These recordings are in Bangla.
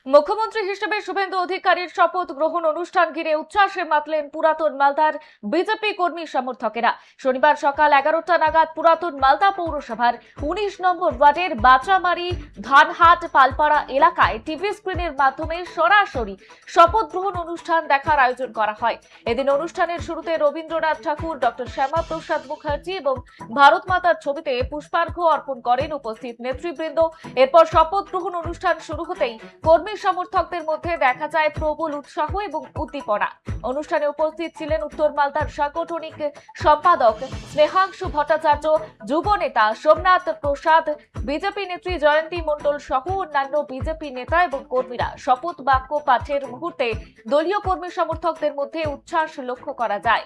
মুখ্যমন্ত্রী হিসেবে শুভেন্দু অধিকারীর শপথ গ্রহণ অনুষ্ঠান ঘিরে উচ্ছ্বাসে মাতলেন পুরাতন মালদার বিজেপি কর্মী সমর্থকেরা। শনিবার সকাল 11টা নাগাদ পুরাতন মালদা পৌরসভার 19 নম্বর ওয়ার্ডের বাচামারি ধানহাট পালপাড়া এলাকায় টিভি স্ক্রিনের মাধ্যমে সরাসরি শপথ গ্রহণ অনুষ্ঠান দেখার আয়োজন করা হয়। এদিন অনুষ্ঠানের শুরুতে রবীন্দ্রনাথ ঠাকুর, ডক্টর শ্যামা প্রসাদ মুখার্জি এবং ভারত মাতার ছবিতে পুষ্পার্ঘ্য অর্পণ করেন উপস্থিত নেতৃবৃন্দ। এরপর শপথ গ্রহণ অনুষ্ঠান শুরু হতেই কর্মী সমর্থকদের মধ্যে দেখা যায় প্রবল উৎসাহ এবং উদ্দীপনা। অনুষ্ঠানে উপস্থিত ছিলেন উত্তর মালদার সাংগঠনিক সম্পাদক স্নেহাংশু ভট্টাচার্য, যুব নেতা সোমনাথ প্রসাদ, বিজেপি নেত্রী জয়ন্তী মণ্ডল সহ অন্যান্য বিজেপি নেতা এবং কর্মীরা। শপথ বাক্য পাঠের মুহূর্তে দলীয় কর্মী সমর্থকদের মধ্যে উচ্ছ্বাস লক্ষ্য করা যায়।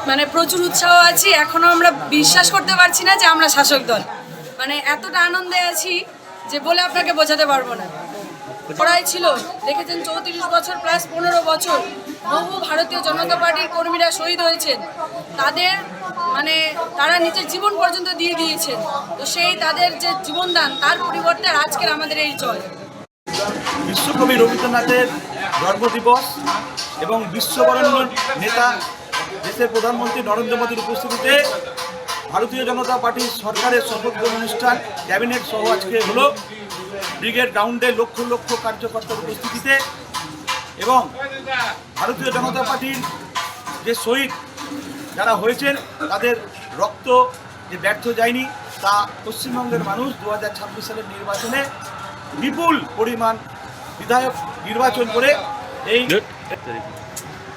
মানে প্রচুর উৎসাহ আছি। এখনো আমরা বিশ্বাস করতে পারছি না যে আমরা শাসক দল। মানে এতটা আনন্দে আছি যে বলে আপনাকে বোঝাতে পারবো না। লড়াই ছিল, দেখেছেন 34 বছর প্লাস 15 বছর বহু ভারতীয় জনতা পার্টির কর্মীরা শহীদ হয়েছেন। তাদের তারা নিজের জীবন পর্যন্ত দিয়ে দিয়েছেন। তো সেই তাদের যে জীবনদান, তার পরিবর্তে আজকের আমাদের এই জয়। বিশ্বকবি রবীন্দ্রনাথের জন্মদিবস এবং বিশ্ববরেণ্য নেতা দেশের প্রধানমন্ত্রী নরেন্দ্র মোদীর উপস্থিতিতে ভারতীয় জনতা পার্টির সরকারের শপথ গ্রহণ অনুষ্ঠান ক্যাবিনেট সহ আজকে হলো। ব্রিগেড গ্রাউন্ডে লক্ষ লক্ষ কার্যকর্তার উপস্থিতিতে এবং ভারতীয় জনতা পার্টির যে শহীদ যারা হয়েছেন তাদের রক্ত যে ব্যর্থ যায়নি, তা পশ্চিমবঙ্গের মানুষ 2026 সালের নির্বাচনে বিপুল পরিমাণ বিধায়ক নির্বাচন করে এই